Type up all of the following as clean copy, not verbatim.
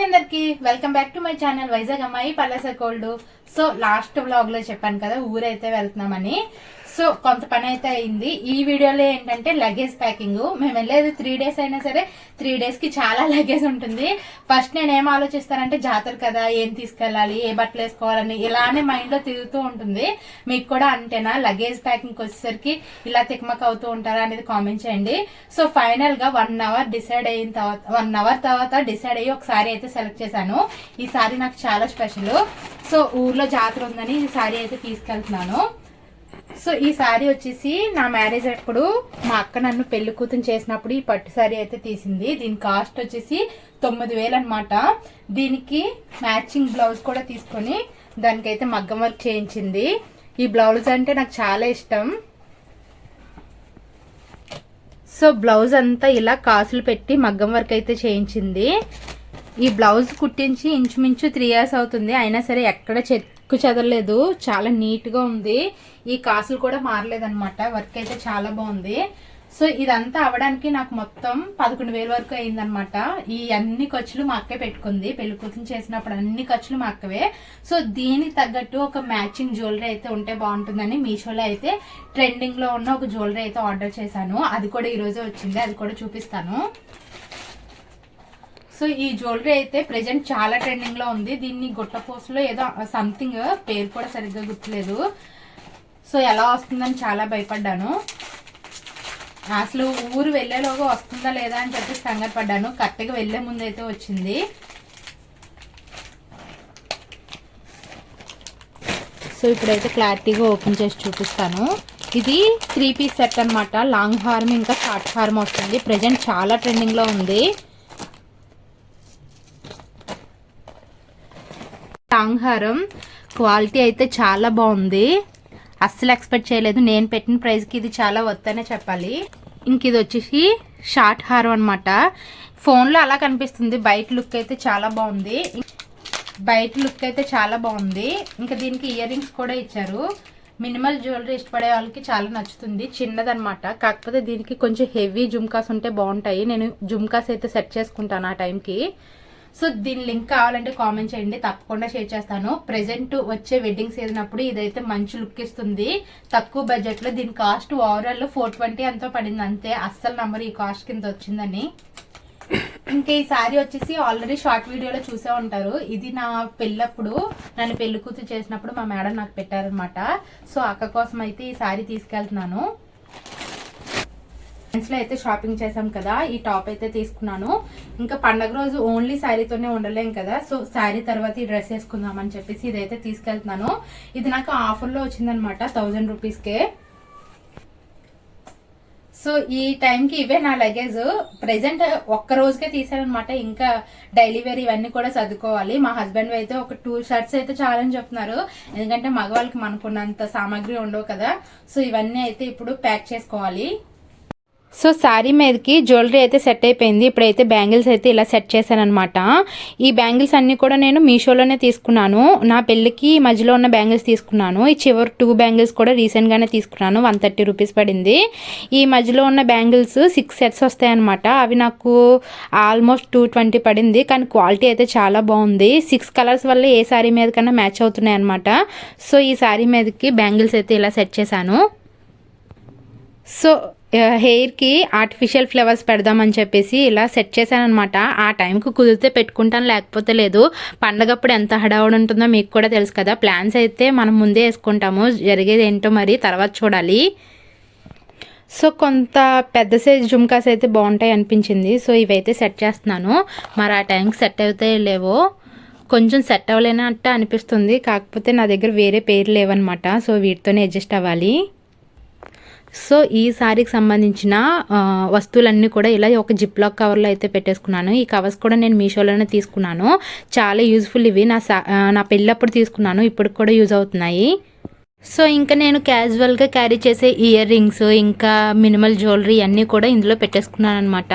అందరికి welcome back to my channel Vizag అమ్మాయి పల్లెస cold. So last vlog లో చెప్పాను కదా ఊరైతే వెళ్తున్నామని. సో కొంత పని అయితే అయింది. ఈ వీడియోలో ఏంటంటే లగేజ్ ప్యాకింగ్. మేము వెళ్ళేది 3 days అయినా సరే 3 days కి చాలా లగేజ్ ఉంటుంది. ఫస్ట్ నేను ఏం ఆలోచిస్తానంటే జాతర కదా, ఏం తీసుకెళ్ళాలి, ఏ బట్టలు వేసుకోవాలని ఇలానే మైండ్ లో తిరుగుతూ ఉంటుంది. మీకు కూడా అంతేనా? లగేజ్ ప్యాకింగ్ వచ్చేసరికి ఇలా తిక్మక్ అవుతూ ఉంటారా అనేది కామెంట్ చేయండి. సో ఫైనల్ గా 1 hour డిసైడ్ అయిన తర్వాత 1 hour తర్వాత డిసైడ్ అయ్యి ఒక సారీ అయితే సెలెక్ట్ చేశాను. ఈ సారీ నాకు చాలా స్పెషల్. సో ఊర్లో జాతర ఉందని ఈ సారీ అయితే తీసుకెళ్తున్నాను. సో ఈ సారీ వచ్చేసి నా మ్యారేజ్ అప్పుడు మా అక్క నన్ను పెళ్లి కూతురు చేసినప్పుడు ఈ పట్టు సారీ అయితే తీసింది. దీని కాస్ట్ వచ్చేసి 9,000 అనమాట. దీనికి మ్యాచింగ్ బ్లౌజ్ కూడా తీసుకొని దానికైతే మగ్గం వర్క్ చేయించింది. ఈ బ్లౌజ్ అంటే నాకు చాలా ఇష్టం. సో బ్లౌజ్ అంతా ఇలా కాసులు పెట్టి మగ్గం వర్క్ అయితే చేయించింది. ఈ బ్లౌజ్ కుట్టించి ఇంచుమించు 3 years అవుతుంది. అయినా సరే ఎక్కడ చెక్కు చెదరలేదు, చాలా నీట్ గా ఉంది. ఈ కాసులు కూడా మారలేదన్నమాట. వర్క్ అయితే చాలా బాగుంది. సో ఇదంతా అవడానికి నాకు మొత్తం 11,000 వరకు అయిందనమాట. ఈ అన్ని ఖర్చులు మా అక్కే పెట్టుకుంది. పెళ్లి కూతురు చేసినప్పుడు అన్ని ఖర్చులు మా అక్కవే. సో దీనికి తగ్గట్టు ఒక మ్యాచింగ్ జ్యువెలరీ అయితే ఉంటే బాగుంటుందని మీషోలో అయితే ట్రెండింగ్ లో ఉన్న ఒక జ్యువెలరీ అయితే ఆర్డర్ చేశాను. అది కూడా ఈ రోజే వచ్చింది, అది కూడా చూపిస్తాను. సో ఈ జ్యువెలరీ అయితే ప్రెజెంట్ చాలా ట్రెండింగ్ లో ఉంది. దీన్ని గుట్టపోసలో ఏదో సంథింగ్ పేరు కూడా సరిగ్గా గుర్తులేదు. సో ఎలా వస్తుందని చాలా భయపడ్డాను. అసలు ఊరు వెళ్లేలోగా వస్తుందా లేదా అని చెప్పి కంగారు పడ్డాను. కరెక్ట్గా వెళ్లే ముందు అయితే వచ్చింది. సో ఇప్పుడైతే క్లారిటీగా ఓపెన్ చేసి చూపిస్తాను. ఇది 3 piece సెట్ అనమాట. లాంగ్ హార్మ్ ఇంకా షార్ట్ హార్మ్ వస్తుంది. ప్రెజెంట్ చాలా ట్రెండింగ్ లో ఉంది. లాంగ్ హారం క్వాలిటీ అయితే చాలా బాగుంది. అస్సలు ఎక్స్పెక్ట్ చేయలేదు. నేను పెట్టిన ప్రైస్కి ఇది చాలా వర్త్ చెప్పాలి. ఇంక ఇది వచ్చేసి షార్ట్ హారం అనమాట. ఫోన్లో అలా కనిపిస్తుంది, బయట లుక్ అయితే చాలా బాగుంది. ఇంకా దీనికి ఇయర్ రింగ్స్ కూడా ఇచ్చారు. మినిమల్ జ్యువెలరీ ఇష్టపడే వాళ్ళకి చాలా నచ్చుతుంది. చిన్నదనమాట, కాకపోతే దీనికి కొంచెం హెవీ జుమ్కాస్ ఉంటే బాగుంటాయి. నేను జుమ్కాస్ అయితే సెట్ చేసుకుంటాను ఆ టైంకి. సో దీని లింక్ కావాలంటే కామెంట్ చేయండి, తప్పకుండా షేర్ చేస్తాను. ప్రెసెంట్ వచ్చే వెడ్డింగ్ సీజన్ అప్పుడు ఇదైతే మంచి లుక్ ఇస్తుంది తక్కువ బడ్జెట్ లో. దీని కాస్ట్ ఓవరాల్ 420 ఎంతో పడింది అంతే. అస్సలు నంబర్ ఈ కాస్ట్ కింద వచ్చిందని. ఇంకా ఈ సారీ వచ్చేసి ఆల్రెడీ షార్ట్ వీడియోలో చూసే ఉంటారు. ఇది నా పెళ్ళప్పుడు నన్ను పెళ్లి కూతురు చేసినప్పుడు మా మేడం నాకు పెట్టారనమాట. సో అక్క కోసం అయితే ఈ సారీ తీసుకెళ్తున్నాను. లో అయితే షాపింగ్ చేసాం కదా, ఈ టాప్ అయితే తీసుకున్నాను. ఇంకా పండగ రోజు ఓన్లీ శారీతోనే ఉండలేం కదా, సో శారీ తర్వాత ఈ డ్రెస్ వేసుకుందాం అని చెప్పేసి ఇదైతే తీసుకెళ్తున్నాను. ఇది నాకు ఆఫర్ లో వచ్చిందనమాట 1000 రూపీస్కే. సో ఈ టైంకి ఇవే నా లగేజ్. ప్రెసెంట్ ఒక్క రోజుకే తీసానమాట. ఇంకా డైలీ వేర్ ఇవన్నీ కూడా సర్దుకోవాలి. మా హస్బెండ్ అయితే ఒక 2 shirts అయితే చాలని చెప్తున్నారు. ఎందుకంటే మగవాళ్ళకి మనకున్నంత సామాగ్రి ఉండవు కదా. సో ఇవన్నీ అయితే ఇప్పుడు ప్యాక్ చేసుకోవాలి. సో శారీ మీదకి జ్యువెలరీ అయితే సెట్ అయిపోయింది. ఇప్పుడైతే బ్యాంగిల్స్ అయితే ఇలా సెట్ చేశాను అనమాట. ఈ బ్యాంగిల్స్ అన్నీ కూడా నేను మీషోలోనే తీసుకున్నాను. నా పెళ్ళికి మధ్యలో ఉన్న బ్యాంగిల్స్ తీసుకున్నాను. ఈ చివరి 2 బ్యాంగిల్స్ కూడా రీసెంట్గానే తీసుకున్నాను. 130 రూపీస్ పడింది. ఈ మధ్యలో ఉన్న బ్యాంగిల్స్ 6 sets వస్తాయన్నమాట. అవి నాకు ఆల్మోస్ట్ 220 పడింది. కానీ క్వాలిటీ అయితే చాలా బాగుంది. 6 కలర్స్ వల్ల ఏ శారీ మీద కన్నా మ్యాచ్ అవుతున్నాయి అనమాట. సో ఈ శారీ మీదకి బ్యాంగిల్స్ అయితే ఇలా సెట్ చేశాను. సో హెయిర్కి ఆర్టిఫిషియల్ ఫ్లవర్స్ పెడదామని చెప్పేసి ఇలా సెట్ చేశాను అనమాట. ఆ టైంకి కుదిరితే పెట్టుకుంటాను, లేకపోతే లేదు. పండగప్పుడు ఎంత హడావుడి ఉంటుందో మీకు కూడా తెలుసు కదా. ప్లాన్స్ అయితే మనం ముందే వేసుకుంటాము, జరిగేది ఏంటో మరి తర్వాత చూడాలి. సో కొంత పెద్ద సైజ్ జుమ్కాస్ అయితే బాగుంటాయి అనిపించింది. సో ఇవైతే సెట్ చేస్తున్నాను. మరి ఆ టైంకి సెట్ అవుతాయో లేవో, కొంచెం సెట్ అవ్వలేనట్టు అనిపిస్తుంది. కాకపోతే నా దగ్గర వేరే పేరు లేవన్నమాట. సో వీటితోనే అడ్జస్ట్ అవ్వాలి. సో ఈ శారీకి సంబంధించిన వస్తువులన్నీ కూడా ఇలా ఒక జిప్ లాక్ కవర్లో అయితే పెట్టేసుకున్నాను. ఈ కవర్స్ కూడా నేను మీషోలోనే తీసుకున్నాను. చాలా యూజ్ఫుల్ ఇవి. నా పెళ్ళప్పుడు తీసుకున్నాను, ఇప్పుడు కూడా యూజ్ అవుతున్నాయి. సో ఇంకా నేను క్యాజువల్గా క్యారీ చేసే ఇయర్ రింగ్స్ ఇంకా మినిమల్ జ్యువెలరీ అన్నీ కూడా ఇందులో పెట్టేసుకున్నాను అనమాట.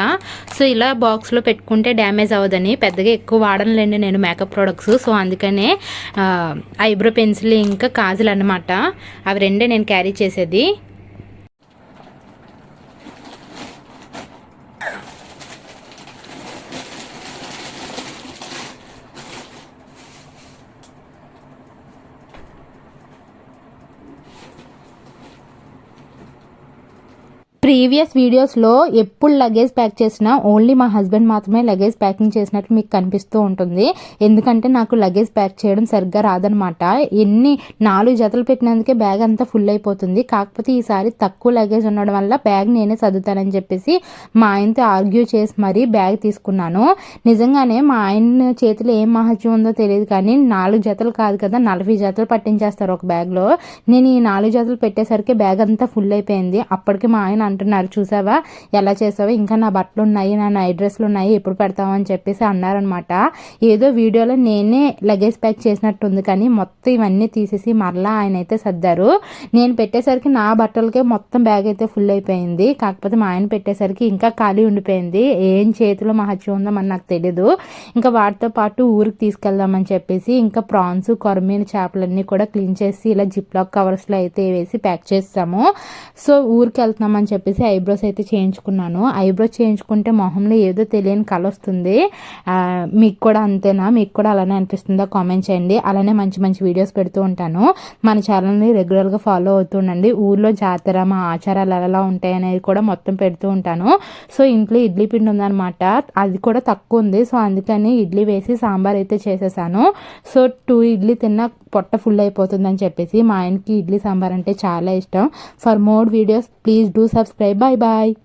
సో ఇలా బాక్స్లో పెట్టుకుంటే డ్యామేజ్ అవ్వదని పెద్దగా ఎక్కువ వాడనులేండి నేను మేకప్ ప్రోడక్ట్స్. సో అందుకనే ఐబ్రో పెన్సిల్ ఇంకా కాజల్ అనమాట, అవి రెండే నేను క్యారీ చేసేది. ప్రీవియస్ వీడియోస్లో ఎప్పుడు లగేజ్ ప్యాక్ చేసినా ఓన్లీ మా హస్బెండ్ మాత్రమే లగేజ్ ప్యాకింగ్ చేసినట్లు మీకు కనిపిస్తూ ఉంటుంది. ఎందుకంటే నాకు లగేజ్ ప్యాక్ చేయడం సరిగ్గా రాదనమాట. 4 జతలు పెట్టినందుకే బ్యాగ్ అంతా ఫుల్ అయిపోతుంది. కాకపోతే ఈసారి తక్కువ లగేజ్ ఉండడం వల్ల బ్యాగ్ నేనే సర్దుతానని చెప్పేసి మా ఆయనతో ఆర్గ్యూ చేసి మరీ బ్యాగ్ తీసుకున్నాను. నిజంగానే మా ఆయన చేతిలో ఏం మహత్యం ఉందో తెలియదు కానీ 4 జతలు కాదు కదా 40 జతలు పట్టించేస్తారు ఒక బ్యాగ్లో. నేను ఈ 4 జతలు పెట్టేసరికి బ్యాగ్ అంతా ఫుల్ అయిపోయింది. అప్పటికి మా ఆయన అంటున్నారు, చూసావా ఎలా చేసావో, ఇంకా నా బట్టలు ఉన్నాయి, నా నైట్ డ్రెస్లు ఉన్నాయి, ఎప్పుడు పెడతావు అని చెప్పేసి అన్నారనమాట. ఏదో వీడియోలో నేనే లగేజ్ ప్యాక్ చేసినట్టుంది కానీ మొత్తం ఇవన్నీ తీసేసి మరలా ఆయన అయితే సర్దారు. నేను పెట్టేసరికి నా బట్టలకే మొత్తం బ్యాగ్ అయితే ఫుల్ అయిపోయింది. కాకపోతే మా ఆయన పెట్టేసరికి ఇంకా ఖాళీ ఉండిపోయింది. ఏం చేతిలో మహత్యం ఉందో మరి నాకు తెలీదు. ఇంకా వాటితో పాటు ఊరికి తీసుకెళ్దామని చెప్పేసి ఇంకా ప్రాన్స్, కొరమీన చేపలన్నీ కూడా క్లీన్ చేసి ఇలా జిప్లాక్ కవర్స్లో అయితే వేసి ప్యాక్ చేస్తాము. సో ఊరికి వెళ్తున్నామని చెప్పేసి ఐబ్రోస్ అయితే చేయించుకున్నాను. ఐబ్రోస్ చేయించుకుంటే మొహంలో ఏదో తెలియని కళ వస్తుంది. మీకు కూడా అంతేనా? మీకు కూడా అలానే అనిపిస్తుందో కామెంట్ చేయండి. అలానే మంచి మంచి వీడియోస్ పెడుతూ ఉంటాను. మన ఛానల్ని రెగ్యులర్గా ఫాలో అవుతూ ఉండండి. ఊర్లో జాతర, మా ఆచారాలు ఎలా ఉంటాయి అనేది కూడా మొత్తం పెడుతూ ఉంటాను. సో ఇంట్లో ఇడ్లీ పిండి ఉందన్నమాట, అది కూడా తక్కువ ఉంది. సో అందుకని ఇడ్లీ వేసి సాంబార్ అయితే చేసేసాను. సో 2 ఇడ్లీ తిన్నా పొట్ట ఫుల్ అయిపోతుందని చెప్పేసి మా ఆయనకి ఇడ్లీ సాంబార్ అంటే చాలా ఇష్టం. For more videos please do subscribe. Bye bye.